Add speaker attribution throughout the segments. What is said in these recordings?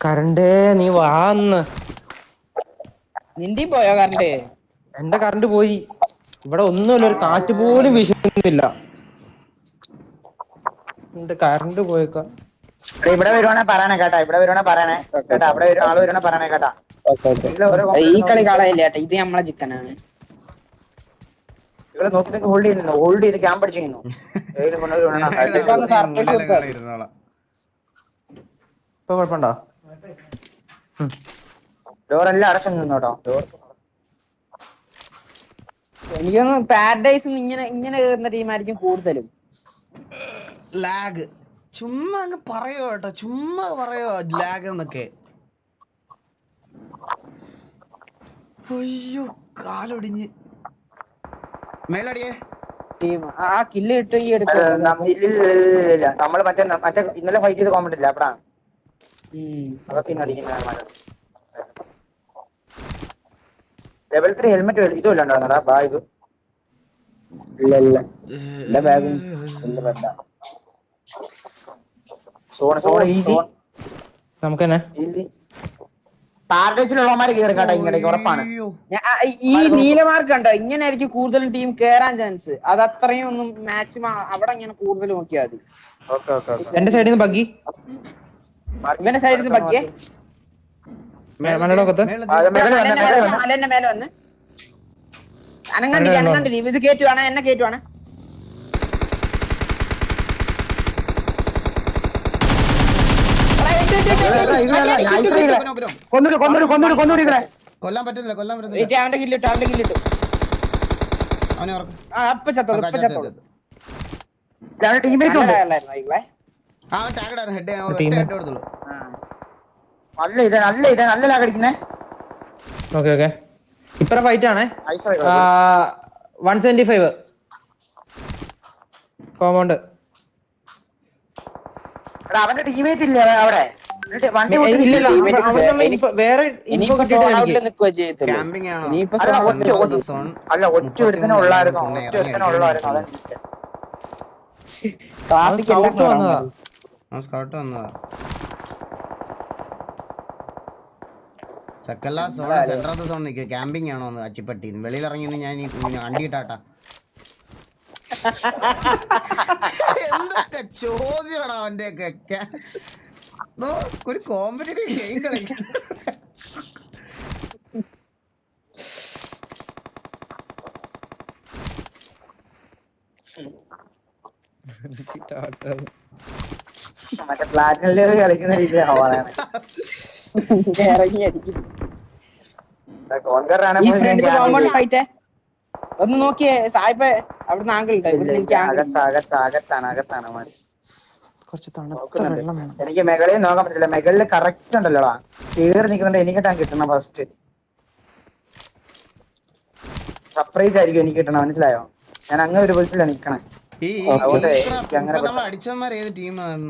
Speaker 1: കറണ്ടേ നീ വാന്ന്.
Speaker 2: നിന്റെ പോയോ കറണ്ട്?
Speaker 1: എന്റെ കറണ്ട് പോയി. ഇവിടെ ഒന്നുമില്ല, ഒരു കാറ്റ് പോലും വീശുന്നില്ല. എന്റെ കറണ്ട് പോയേക്ക.
Speaker 3: ഇവിടെ വരുവാണെ പറയണേ കേട്ടാ, ഇവിടെ വരുവാണെ പറയണേ കേട്ടാ, അവിടെ ആള് വരുവാണെ പറയണേ കേട്ടാ.
Speaker 2: ഈ കളി കളയല്ലേ ചേട്ടാ, ഇത് നമ്മളെ ചിക്കനാണ്.
Speaker 3: ഇവിടെ നോക്കി ഹോൾഡ് ചെയ്ത് ക്യാമ്പ് അടിച്ചിരുന്നു.
Speaker 1: ഇപ്പൊ കുഴപ്പമുണ്ടോ?
Speaker 3: ഡോറെല്ലാം അടച്ചു നിന്നോട്ടോ.
Speaker 2: എനിക്കൊന്ന് പാരഡൈസ് ഇങ്ങനെ കയറുന്ന ടീമായിരിക്കും കൂടുതലും.
Speaker 4: ലാഗ് ചുമ്മാ അങ്ങ് പറയോ കേട്ടോ, ചുമ്മാ പറയോ ലാഗ് എന്നൊക്കെ. അയ്യോ കാലൊടിഞ്ഞ്. മേലടിയേ
Speaker 2: ആ കില്ല് കിട്ടും ഈ എടുക്കും.
Speaker 3: ഇല്ല നമ്മള് മറ്റേ ഇന്നലെ ഫൈറ്റ് ചെയ്ത് കോമ്പറ്റില്ല അപ്പഴാണ് അതൊക്കെ ഇന്ന് അടിക്കുന്ന. ലെവൽ 3 ഹെൽമെറ്റ് ഇതും ഇല്ലാണ്ടാ ബാഗ്? ഇല്ല എന്റെ ബാഗും
Speaker 1: നമുക്ക് തന്നെ
Speaker 3: പാരഡൈസിലുള്ളവന്മാര് കയറി കേട്ടോ ഇങ്ങോട്ടേക്ക് ഉറപ്പാണ്.
Speaker 2: ഈ നീലമാർക്ക് കണ്ടോ, ഇങ്ങനെ ആയിരിക്കും കൂടുതലും ടീം കേറാൻ ചാൻസ്. അത് അത്രയും ഒന്നും മാച്ച് അവിടെ ഇങ്ങനെ കൂടുതൽ നോക്കിയാൽ മതി.
Speaker 1: എന്റെ സൈഡിൽ നിന്ന് ബഗ്ഗി,
Speaker 2: ഇവന്റെ സൈഡിൽ നിന്ന് ബഗ്ഗിയെ
Speaker 1: മലയുടെ
Speaker 2: മേലെ വന്ന് അനങ്ങണ്ടില്ല. ഇത് കേറ്റുവാണ്, എന്നെ കേറ്റുവാണ്.
Speaker 4: കൊല്ലാൻ പറ്റുന്നില്ല.
Speaker 2: അവന്റെ കില്ലിട്ടു.
Speaker 4: അവനെ
Speaker 2: ഇപ്പൊ ചത്തോളൂ.
Speaker 3: നല്ല ലാഗ് അടിക്കുന്നേ.
Speaker 1: ഓക്കെ ഇപ്പറ ഫൈറ്റ് ആണ്. 175 കോമ്പൗണ്ട്.
Speaker 3: അവന്റെ ടീമേറ്റ് ഇല്ലേ അവിടെ?
Speaker 1: വേറെ
Speaker 3: അല്ല ഒറ്റ ഒരുത്തനെ ഉള്ളായിരുന്നു.
Speaker 4: ചക്കല്ല zone centre of the zone നിൽക്കുക. ക്യാമ്പിംഗ് ആണോ എന്ന് അച്ചിപ്പട്ടി വെളിയിലിറങ്ങി ഞാൻ അണ്ടിയിട്ടാട്ടാ. എന്തൊക്കെ ചോദ്യമാണോ അവന്റെ ഒക്കെ. ഒരു കോമ്പറ്റീവ് ഗെയിം കളിക്കാൻ.
Speaker 3: മറ്റേ പ്ലാറ്റിനിൽ കളിക്കുന്ന രീതിയാണ്.
Speaker 2: ഒന്ന് നോക്കിയേ സായിപ്പ അവിടുന്ന് ആംഗിൾ
Speaker 3: അകത്താണ്. എനിക്ക് മെകളിൽ നോക്കാൻ പറ്റില്ല. മെകളില് കറക്റ്റ് ഉണ്ടല്ലോടാ, കേറി നിൽക്കുന്നുണ്ട്. എനിക്ക് ടാൻ കിട്ടണം ഫസ്റ്റ്. സർപ്രൈസ് ആയിരിക്കും എനിക്ക് കിട്ടണം, മനസ്സിലായോ? ഞാൻ അങ്ങനെ ഒരു പൊസിഷനിലാണ് നിക്കണേ.
Speaker 4: അടിച്ചവന്മാർ ഏത് ടീമാണ്?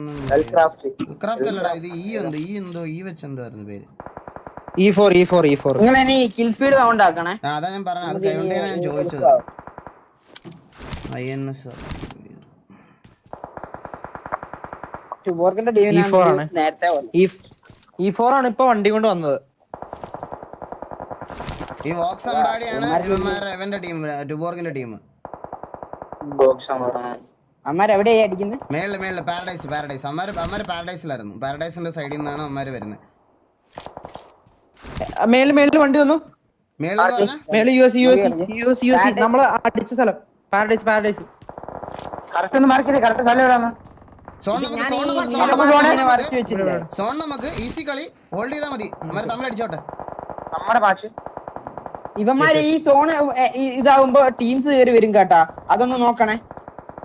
Speaker 4: അതാ ഞാൻ പറഞ്ഞത്. അത് കഴിഞ്ഞ ഞാൻ ചോദിച്ചത്.
Speaker 1: E4 ആണ് ഇപ്പൊ വണ്ടി കൊണ്ട് വന്നത്.
Speaker 4: ഈ വോക്സ് അമ്പാടിയാണ് ഇവന്റെ ടീം, ടുബോർഗിന്റെ ടീം.
Speaker 2: അമ്മാരെവിടെയാ അടിക്കുന്നത്?
Speaker 4: മേളില് പാരഡൈസ്. അമ്മാര് പാരഡൈസിലായിരുന്നു. പാരഡൈസിന്റെ സൈഡിൽ നിന്നാണ് അമ്മാര് വരുന്നത്.
Speaker 1: മേളില് വണ്ടി വന്നു. മേളില് യുഎസ് നമ്മള് അടിച്ച സ്ഥലം പാരഡൈസ്.
Speaker 3: കറക്റ്റ് ഒന്ന് മാർക്ക് ചെയ്തേ. കറക്റ്റ് സ്ഥലം എവിടെയാണ്?
Speaker 4: സോൺ നമുക്ക് ഈസി കളി ഹോൾഡ് ചെയ്താൽ മതി. അമ്മാര് തമ്മിലടിച്ചോട്ടെ.
Speaker 3: നമ്മുടെ മാച്ച്
Speaker 2: ഇവന്മാര് ഈ സോണ് ഇതാവുമ്പോ ടീംസ് കയറി വരും കേട്ടാ, അതൊന്ന് നോക്കണേ.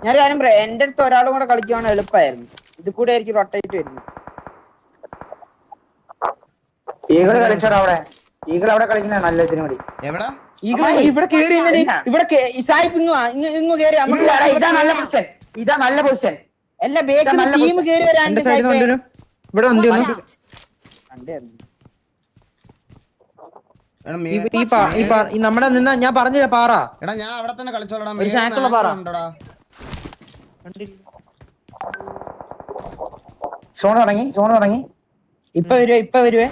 Speaker 2: ഞാൻ കാര്യം പറയാം, എന്റെ അടുത്ത് ഒരാളും കൂടെ കളിക്കുവാണെങ്കിൽ എളുപ്പമായിരുന്നു. ഇത് കൂടെ ആയിരിക്കും റൊട്ടേറ്റ് വരുന്നത്.
Speaker 3: ഈഗിൾ കളിച്ചോടാ അവിടെ. ഈഗിൾ അവിടെ കളിക്കുന്ന നല്ല ഇതിനു വേണ്ടി.
Speaker 2: ഇവിടെ കേറി ഇവിടെ ഇങ്ങ് കേറി.
Speaker 3: ഇതാ നല്ല പൊസിഷൻ.
Speaker 2: എല്ലാ ബേക്കിൽ ടീം കേറി വരാൻ
Speaker 1: നമ്മുടെ നിന്ന് ഞാൻ പറഞ്ഞില്ല പാറ.
Speaker 4: എടാ ഞാൻ അവിടെ തന്നെ കളിച്ചോളാം.
Speaker 3: സോണ് തുടങ്ങി
Speaker 2: ഇപ്പൊ വരുവേ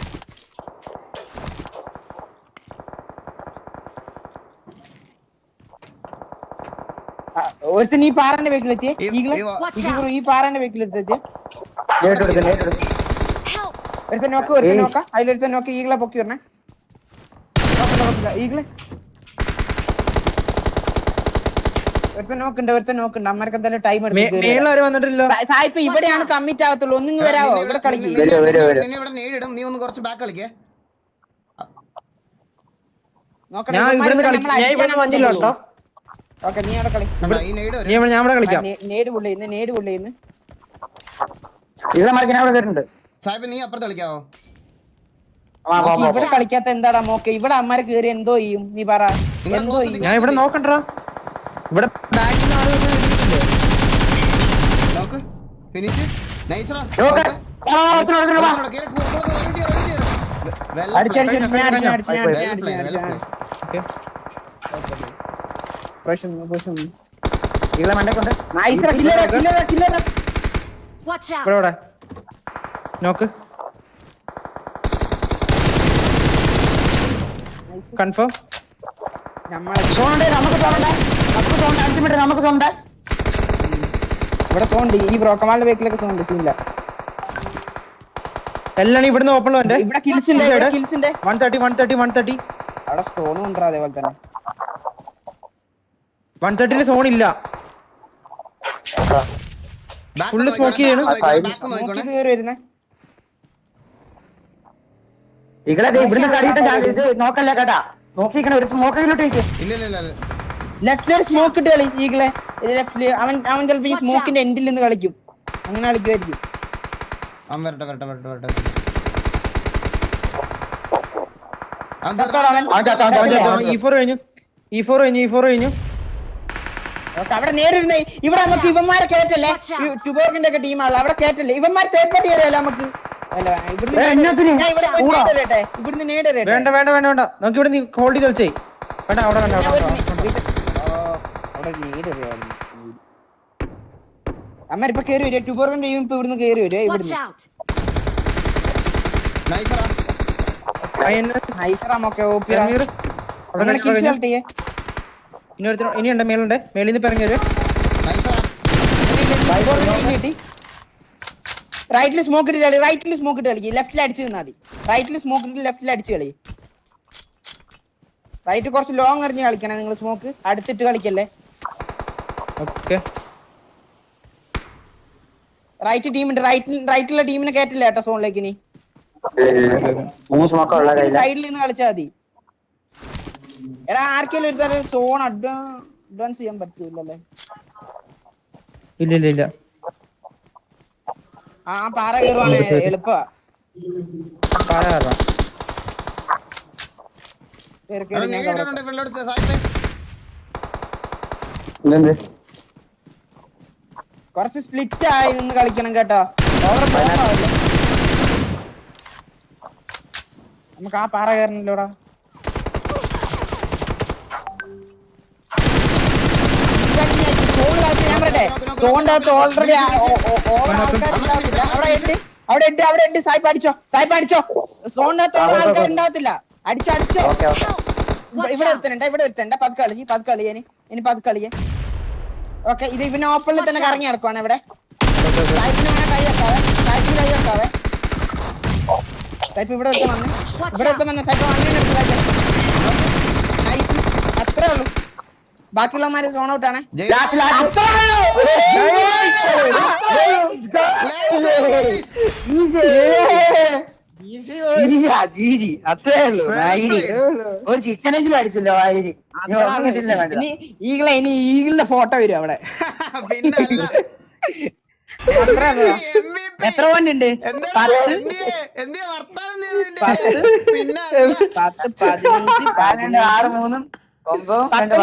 Speaker 2: ഒരുത്തൻ ഈ പാറന്റെ ബേക്കിലെത്തിയേ ഈ പാറന്റെ ബേക്കിലെത്തിയേ ഒരുത്തൻ നോക്കാം അതിലൊരുത്തൻ നോക്കി ഈകളെ പൊക്കി വരണേ ഈകളെ ഒരുത്തൻ നോക്കുന്നുണ്ട് അമ്മർക്ക് എന്തായാലും ടൈം
Speaker 1: വന്നിട്ടില്ലോ
Speaker 2: സായിപ്പ് ഇവിടെയാണ് കമ്മിറ്റ് ആവത്തുള്ളൂ ഒന്നിങ്ങ് വരാവോ ഇവിടെ കളിക്കും
Speaker 4: നീ ഒന്ന് കുറച്ച് ബാക്ക് കളിക്കേ
Speaker 1: വന്നില്ല കേട്ടോ
Speaker 2: ഓക്കെ നീ അവിടെ കളി
Speaker 1: ഞാൻ ഇവിടെ കളിക്കാം
Speaker 2: നേട് പുള്ളിന്ന്
Speaker 3: ഇവിടെ മറിക്കാൻ അവിടെ വരുന്നുണ്ട്
Speaker 4: സാഹിബ് നീ അപ്പുറത്ത് കളിക്കാവോ
Speaker 2: ഇവിടെ കളിക്കാത്ത എന്താടാ മോക്കെ ഇവിടെ അമ്മമാര് കേറി എന്തോ ചെയ്യും നീ പറ എന്തോ ചെയ്യും
Speaker 1: ഞാൻ ഇവിടെ നോക്കണ്ടാ ഇവിടെ
Speaker 4: നോക്ക് ഫിനിഷ് നൈസറാ
Speaker 3: ഇവിടെ മണ്ടേക്കൊണ്ട്
Speaker 1: ഇവിടെ നോക്ക് കൺഫേം
Speaker 2: ഇവിടെ സോണ്ട് ഈ ബ്രോക്കമാളുടെ ബേക്കിലൊക്കെ സോണ്ട് സീനില്ല
Speaker 1: എല്ലാം ഇവിടുന്ന് ഓപ്പൺ
Speaker 2: ഇവിടെ കിൽസിന്റെ
Speaker 1: 130
Speaker 2: അവിടെ സോൺ കൊണ്ടുവരാ അതേപോലെ തന്നെ
Speaker 1: 130 സോൺ ഇല്ല ഫുള്ള് സ്മോക്ക് ചെയ്യണം
Speaker 2: കേറി വരുന്നേ
Speaker 3: ഇവിടുന്ന് കടിയിട്ട് ഇത് നോക്കല്ല കേട്ടാ നോക്കിക്കണ ഒരു സ്മോക്കിലോട്ട്
Speaker 2: ലെഫ്റ്റില് ഒരു സ്മോക്ക് ഇട്ട് കളി ഈകളെ ലെഫ്റ്റില് അവൻ ചിലപ്പോ ഈ സ്മോക്കിന്റെ എൻഡിൽ നിന്ന് കളിക്കും അങ്ങനെ കളിക്കുമായിരിക്കും അവിടെ നേരിടുന്നേ ഇവിടെ നമുക്ക് ഇവന്മാരെ കേറ്റല്ലേ ട്യൂബോർഗിന്റെ ഒക്കെ ടീമാണല്ലോ അവിടെ കേറ്റല്ലേ ഇവന്മാർ തേർഡ് പാർട്ടി അറിയാലോ നമുക്ക് ഇവിടുന്ന് നേടരേ
Speaker 1: വേണ്ട നമുക്ക് ഇവിടെ ഹോൾഡ് ചെയ്ത് കളിച്ചേ വേണ്ട അവിടെ
Speaker 2: അമ്മ ഇപ്പൊ കേറി വരും ട്യൂബോർഗിന്റെ ടീം ഇപ്പൊ ഇവിടുന്ന് കേറി വരും ഇവിടുന്ന്
Speaker 1: ഇനിയുണ്ട് മേലുണ്ട് മേളിൽ നിന്ന് ഇറങ്ങി വരും
Speaker 2: റൈറ്റിൽ സ്മോക്ക് ഇട്ട് കളി ലെഫ്റ്റിൽ അടിച്ചു നിന്നാ മതി റൈറ്റിൽ സ്മോക്ക് ഇട്ട് ലെഫ്റ്റിൽ അടിച്ചു കളി റൈറ്റ് കുറച്ച് ലോങ് എറിഞ്ഞ് കളിക്കണേ നിങ്ങൾ സ്മോക്ക് അടുത്തിട്ട് കളിക്കല്ലേ
Speaker 1: ഓക്കെ
Speaker 2: റൈറ്റ് ടീമുണ്ട് റൈറ്റിലുള്ള ടീമിനെ കേറ്റില്ല കേട്ടോ സോണിലേക്ക് ഇനി സൈഡിൽ നിന്ന് കളിച്ചാൽ മതി എടാ ആർക്കെങ്കിലും ഒരു തരം സോൺ അഡ്വാൻസ് ചെയ്യാൻ പറ്റൂലല്ലേ
Speaker 1: ഇല്ല
Speaker 2: ആ പാറ കയറുവാണ് എളുപ്പ കുറച്ച് സ്പ്ലിറ്റ് ആയി നിന്ന് കളിക്കണം കേട്ടോ നമുക്ക് ആ പാറ കയറണല്ലോടാ ഞാൻ പറയട്ടെ സോണിന്റെ അകത്ത് ഓൾറെഡി അവിടെ ഉണ്ട് സായിപ്പ് അടിച്ചോ സോണിന്റെ അകത്ത് ആൾക്കാർ ഉണ്ടാവത്തില്ല അടിച്ചോ ഇവിടെ ഒരുത്തണ്ട പതുക്കളിയെ ഇനി പതുക്കളിയെ ഓക്കെ ഇത് ഇവന് ഓപ്പണിൽ തന്നെ കറങ്ങി നടക്കുവാണ് ഇവിടെ സായിപ്പിന് വേണേ കൈ വെക്കാവേ സായിപ്പ് ഇവിടെ വന്ന് സായിപ്പ് അങ്ങനെ നൈസ് അത്രേ ഉള്ളൂ ബാക്കിയുള്ളമാര് സോൺ ഔട്ട് ആണ്
Speaker 3: അത്രേ ഉള്ളൂ ഒരു ചിക്കനെങ്കിലും അടിച്ചല്ലോ
Speaker 2: ഈകളെ ഇനി ഈഗിളിന്റെ ഫോട്ടോ വരും അവിടെ എത്ര പോയിന്റ് ഉണ്ട് 19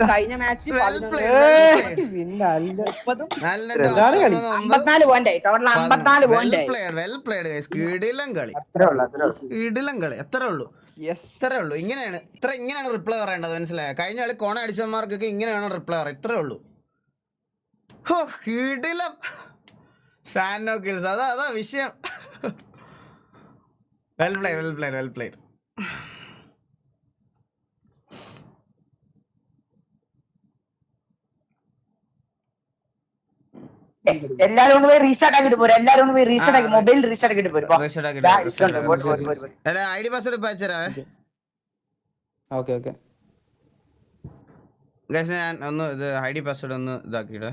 Speaker 2: കഴിഞ്ഞ മാച്ച് 54 പോയിന്റ് ടോട്ടൽ 54 പോയിന്റ്
Speaker 4: എത്ര ഉള്ളൂ ഇങ്ങനെയാണ് റിപ്ലൈ പറയേണ്ടത് മനസ്സിലായോ കഴിഞ്ഞ കളി കോണ അടിച്ചവന്മാർക്കൊക്കെ ഇങ്ങനെയാണ് റിപ്ലൈ പറയുക ഇത്രേ ഉള്ളൂ സാൻഡോ കിൽസ് അതാ വിഷയം. Well played.
Speaker 3: എല്ലാരും ഒന്ന് പോയി റീസ്റ്റാർട്ട് ആക്കിട്ട് പോരും. എല്ലാരും ഒന്ന് പോയി റീസ്റ്റാർട്ട് ആക്കി മൊബൈൽ റീസ്റ്റാർട്ട് ആക്കിട്ട് പോരും.
Speaker 4: ഐ ഡി പാസ്വേഡ് ഇപ്പൊ അയച്ചുതരാവേ.
Speaker 1: ഓക്കെ
Speaker 4: ഞാൻ ഒന്ന് ഇത് ഐ ഡി പാസ്വേഡ് ഒന്ന് ഇതാക്കിയിടേ.